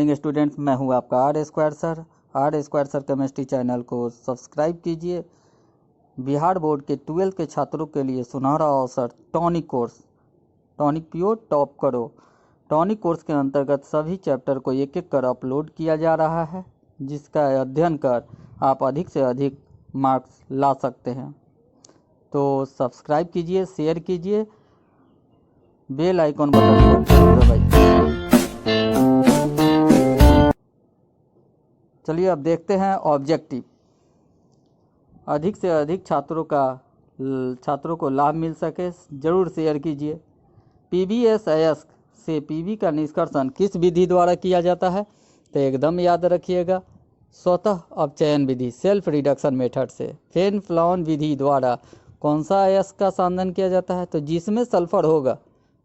Students, मैं हूं आपका R square sir. R square sir chemistry channel को सब्सक्राइब कीजिए। बिहार बोर्ड के 12th के छात्रों के लिए सुनहरा अवसर टॉनिक कोर्स, टॉनिक पियो टॉप करो। टॉनिक कोर्स के अंतर्गत सभी चैप्टर को एक एक कर अपलोड किया जा रहा है, जिसका अध्ययन कर आप अधिक से अधिक मार्क्स ला सकते हैं। तो सब्सक्राइब कीजिए, शेयर कीजिए, बेल आइकॉन बटन को जरूर दबाइए। चलिए अब देखते हैं ऑब्जेक्टिव। अधिक से अधिक छात्रों को लाभ मिल सके, जरूर शेयर कीजिए। पीबीएस अयस्क से पीबी का निष्कर्षण किस विधि द्वारा किया जाता है? तो एकदम याद रखिएगा, स्वतः अपचयन विधि, सेल्फ रिडक्शन मेथड से। फेन-फ्लॉन विधि द्वारा कौन सा अयस्क का संधान किया जाता है? तो जिसमें सल्फर होगा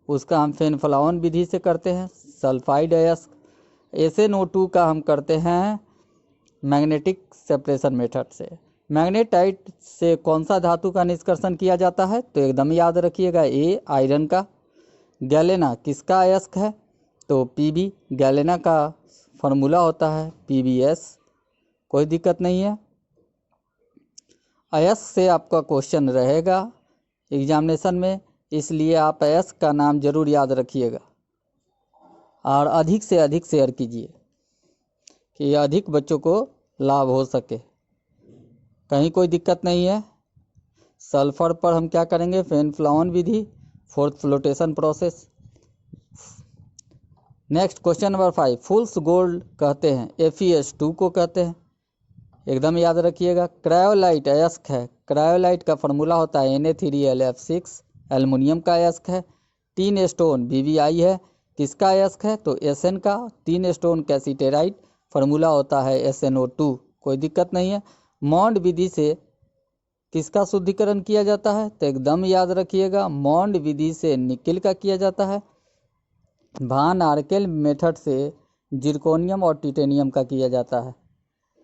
उसका हम फेन-फ्लॉन विधि से करते हैं, सल्फाइड अयस्क। SnO2 का हम करते हैं मैग्नेटिक सेपरेशन मेथड से। मैग्नेटाइट से कौन सा धातु का निष्कर्षण किया जाता है? तो एकदम याद रखिएगा, ए आयरन का। गैलेना किसका अयस्क है? तो पीबी। गैलेना का फॉर्मूला होता है PbS, कोई दिक्कत नहीं है। अयस्क से आपका क्वेश्चन रहेगा एग्जामिनेशन में, इसलिए आप अयस्क का नाम जरूर याद रखिएगा और अधिक से अधिक शेयर कीजिए कि अधिक बच्चों को लाभ हो सके। कहीं कोई दिक्कत नहीं है। सल्फर पर हम क्या करेंगे? फेन-फ्लॉन विधि, froth flotation process. Next question number 5, fool's gold कहते हैं, FeS2 को कहते हैं, एकदम याद रखिएगा। क्रायोलाइट अयस्क है, क्रायोलाइट का फॉर्मूला होता है Na3LF6, एल्युमिनियम का अयस्क है। टीन स्टोन BBI है, किसका अयस्क है? तो Sn का। टीन स्टोन कैसीटेराइट, फॉर्मूला होता है SnO2, कोई दिक्कत नहीं है। मॉन्ड विधि से किसका शुद्धिकरण किया जाता है? तो एकदम याद रखिएगा, मॉन्ड विधि से निकिल का किया जाता है। भान आर्केल मेथड से जिरकोनियम और टिटेनियम का किया जाता है।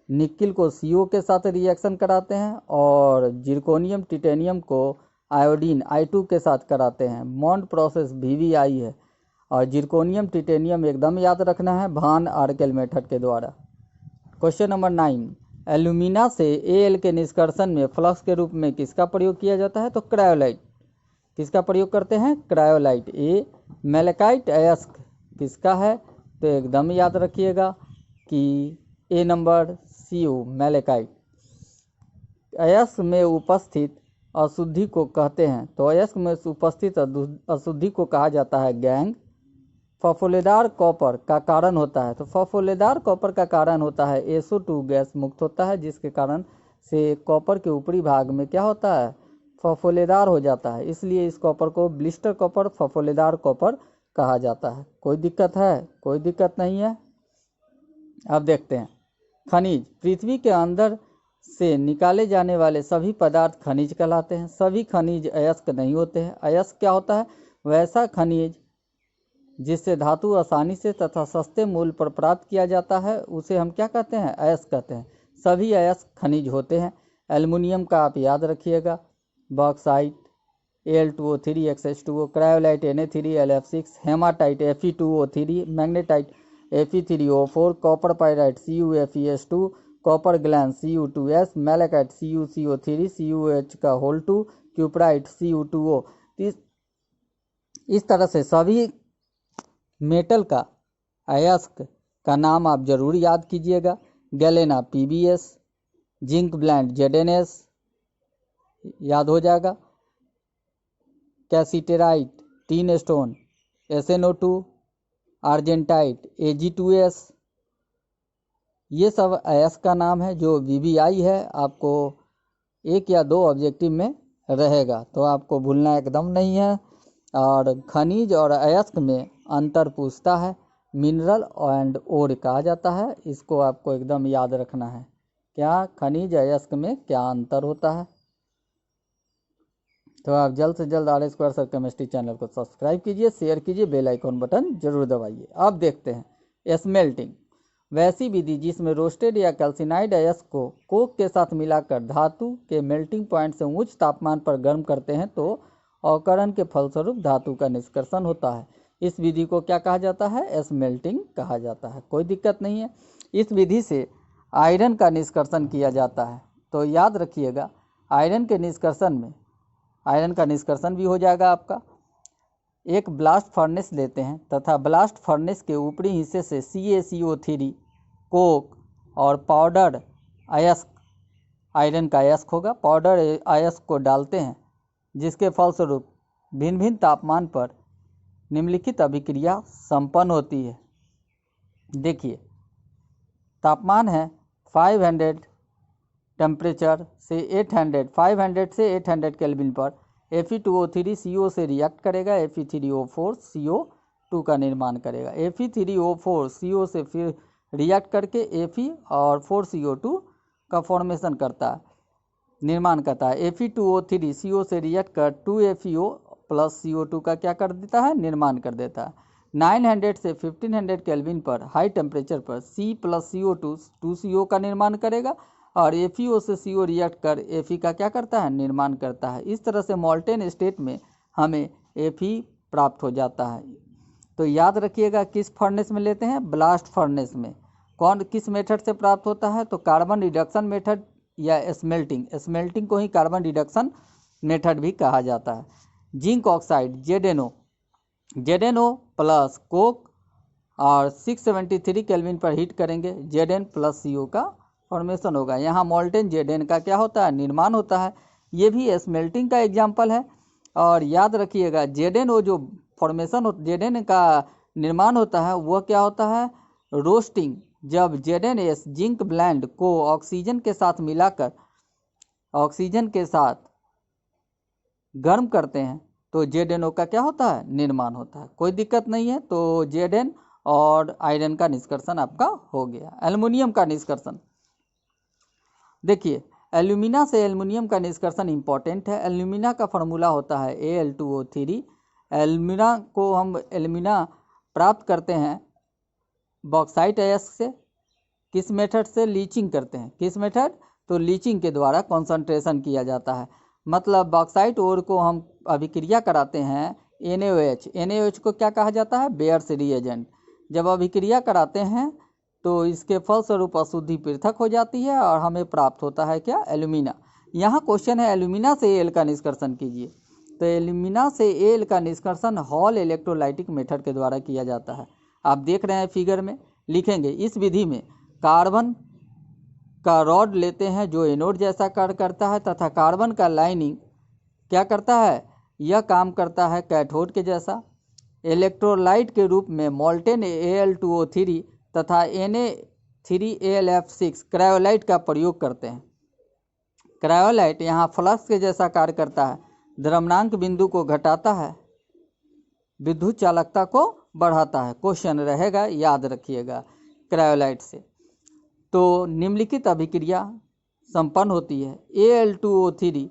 निकिल को CO के साथ रिएक्शन कराते हैं और जिरकोनियम टिटेनियम को आयोडीन I2 के साथ कराते हैं। मॉन्ड प्रोसेस BBI है और जिरकोनियम टिटेनियम एकदम याद रखना है भान आर्केल मेथड के द्वारा। क्वेश्चन नंबर 9, एल्यूमिना से Al के निष्कर्षण में फ्लक्स के रूप में किसका प्रयोग किया जाता है? तो क्रायोलाइट। किसका प्रयोग करते हैं? क्रायोलाइट। ए मेलेकाइट अयस्क किसका है? तो एकदम याद रखिएगा कि A नंबर CO मेलेकाइट। अयस्क में उपस्थित अशुद्धि को कहते हैं, तो अयस्क में उपस्थित अशुद्धि को कहा जाता है गैंग। फफोलेदार कॉपर का कारण होता है, तो फफोलेदार कॉपर का कारण होता है SO2 गैस मुक्त होता है, जिसके कारण से कॉपर के ऊपरी भाग में क्या होता है? फफोलेदार हो जाता है, इसलिए इस कॉपर को ब्लिस्टर कॉपर, फफोलेदार कॉपर कहा जाता है। कोई दिक्कत है? कोई दिक्कत नहीं है। अब देखते हैं खनिज। पृथ्वी के अंदर से निकाले जाने वाले सभी पदार्थ खनिज कहलाते हैं। सभी खनिज अयस्क नहीं होते हैं। अयस्क क्या होता है? वैसा खनिज जिससे धातु आसानी से तथा सस्ते मूल्य पर प्राप्त किया जाता है, उसे हम क्या कहते हैं? अयस्क कहते हैं। सभी अयस्क खनिज होते हैं। एल्युमिनियम का आप याद रखिएगा, bauxite Al2O3 XH2O, cryolite Na3LF6, haematite Fe2O3, magnetite Fe3O4, copper pyrite CuFeS2, copper gland Cu2S, malachite CuCO3 CuH का होल 2, क्यूपराइट Cu2O। इस तरह से सभी मेटल का अयस्क का नाम आप जरूर याद कीजिएगा। Galena PbS, zinc blende ZnS याद हो जाएगा। कैसीटेराइट टीन स्टोन SnO2, आर्जेंटाइट Ag2S, ये सब अयस्क का नाम है जो BBI है। आपको 1 या 2 ऑब्जेक्टिव में रहेगा, तो आपको भूलना एकदम नहीं है। और खनिज और अयस्क में अंतर पूछता है, मिनरल एंड ओर कहा जाता है, इसको आपको एकदम याद रखना है। क्या खनिज अयस्क में क्या अंतर होता है? तो आप जल्द से जल्द R square sir chemistry channel को सब्सक्राइब कीजिए, शेयर कीजिए, बेल आइकॉन बटन जरूर दबाइए। अब देखते हैं स्मेल्टिंग, वैसी विधि जिसमें रोस्टेड या कैल्सिनाइड अयस्क को कोक के साथ मिलाकर धातु के मेल्टिंग पॉइंट से उच्च तापमान पर गर्म करते हैं, तो अवकरण के फलस्वरूप धातु का निष्कर्षण होता है। इस विधि को क्या कहा जाता है? स्मेल्टिंग कहा जाता है। कोई दिक्कत नहीं है। इस विधि से आयरन का निष्कर्षण किया जाता है। तो याद रखिएगा, आयरन के निष्कर्षण में आयरन का निष्कर्षण भी हो जाएगा आपका। एक ब्लास्ट फर्नेस लेते हैं तथा ब्लास्ट फर्नेस के ऊपरी हिस्से से CaCO3 कोक और पाउडर अयस्क, आयरन का अयस्क होगा, पाउडर अयस्क को डालते हैं, जिसके फलस्वरूप भिन्न भिन्न तापमान पर निम्नलिखित अभिक्रिया संपन्न होती है। देखिए, तापमान है 500 टेम्परेचर से 500 से 800 केल्विन पर Fe2O3 CO से रिएक्ट करेगा, Fe3O4 CO2 का निर्माण करेगा। Fe3O4 CO से फिर रिएक्ट करके Fe और 4CO2 का फॉर्मेशन करता है, निर्माण करता है। Fe2O3 CO से रिएक्ट कर 2FeO प्लस CO2 का क्या कर देता है? निर्माण कर देता है। 900 से 1500 केल्विन पर हाई टेम्परेचर पर C प्लस CO2 2CO का निर्माण करेगा और FeO से CO रिएक्ट कर Fe का क्या करता है? निर्माण करता है। इस तरह से मोल्टेन स्टेट में हमें Fe प्राप्त हो जाता है। तो याद रखिएगा, किस फर्नेस में लेते हैं? ब्लास्ट फर्नेस में। किस मेथड से प्राप्त होता है? तो कार्बन रिडक्शन मेथड या स्मेल्टिंग। स्मेल्टिंग को ही कार्बन रिडक्शन मेथड भी कहा जाता है। Zinc oxide ZnO plus Coke और 673 केल्विन पर हीट करेंगे, Zn प्लस CO का फॉर्मेशन होगा। यहाँ मोल्टेन Zn का क्या होता है? निर्माण होता है। ये भी स्मेल्टिंग का एग्जाम्पल है। और याद रखिएगा, ZnO जो फॉर्मेशन Zn का निर्माण होता है वह क्या होता है? रोस्टिंग। जब ZnS जिंक ब्लेंड को ऑक्सीजन के साथ मिलाकर ऑक्सीजन के साथ गर्म करते हैं तो ZnO का क्या होता है? निर्माण होता है। कोई दिक्कत नहीं है। तो Zn और आयरन का निष्कर्षण आपका हो गया। एल्युमिनियम का निष्कर्षण देखिए, एल्यूमिना से एल्युमिनियम का निष्कर्षण इंपॉर्टेंट है। एल्यूमिना का फार्मूला होता है Al2O3। एल्यूमिना प्राप्त करते हैं बॉक्साइट अयस्क से। किस मेथड से? लीचिंग करते हैं। किस मेथड? तो लीचिंग के द्वारा कॉन्सेंट्रेशन किया जाता है। मतलब बॉक्साइट ओर को हम अभिक्रिया कराते हैं NaOH को क्या कहा जाता है? Bears reagent. जब अभिक्रिया कराते हैं तो इसके फलस्वरूप अशुद्धि पृथक हो जाती है और हमें प्राप्त होता है क्या? एल्यूमिना। यहाँ क्वेश्चन है एल्यूमिना से Al का निष्कर्षण कीजिए। तो एल्यूमिना से Al का निष्कर्षण हॉल इलेक्ट्रोलाइटिक मेथड के द्वारा किया जाता है। आप देख रहे हैं फिगर में, लिखेंगे। इस विधि में कार्बन का रॉड लेते हैं जो एनोड जैसा कार्य करता है तथा कार्बन का लाइनिंग क्या करता है? यह काम करता है कैथोड के जैसा। इलेक्ट्रोलाइट के रूप में मोल्टेन Al2O3 तथा Na3AlF6 क्रायोलाइट का प्रयोग करते हैं। क्रायोलाइट यहाँ फ्लक्स के जैसा कार्य करता है, द्रव्यमानक बिंदु को घटाता है, विद्युत चालकता को बढ़ाता है। क्वेश्चन रहेगा, याद रखिएगा क्रायोलाइट से। तो निम्नलिखित अभिक्रिया संपन्न होती है। Al2O3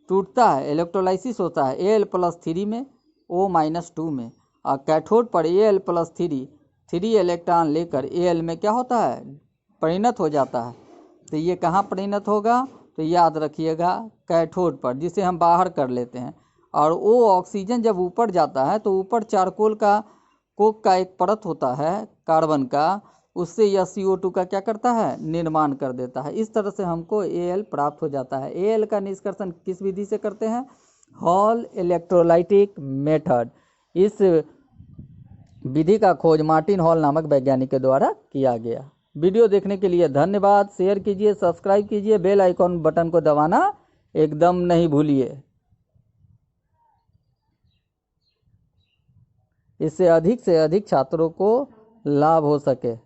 टूटता है, इलेक्ट्रोलाइसिस होता है Al+3 में, O-2 में, और कैथोड पर Al+3 इलेक्ट्रॉन लेकर Al में क्या होता है? परिणत हो जाता है। तो ये कहाँ परिणत होगा? तो याद रखिएगा कैथोड पर, जिसे हम बाहर कर लेते हैं। और वो ऑक्सीजन जब ऊपर जाता है तो ऊपर चारकोल का कोक का एक परत होता है कार्बन का, उससे यह CO2 का क्या करता है? निर्माण कर देता है। इस तरह से हमको Al प्राप्त हो जाता है। Al का निष्कर्षण किस विधि से करते हैं? Hall electrolytic method. इस विधि का खोज मार्टिन हॉल नामक वैज्ञानिक के द्वारा किया गया। वीडियो देखने के लिए धन्यवाद। शेयर कीजिए, सब्सक्राइब कीजिए, बेल आइकॉन बटन को दबाना एकदम नहीं भूलिए। इससे अधिक से अधिक छात्रों को लाभ हो सके।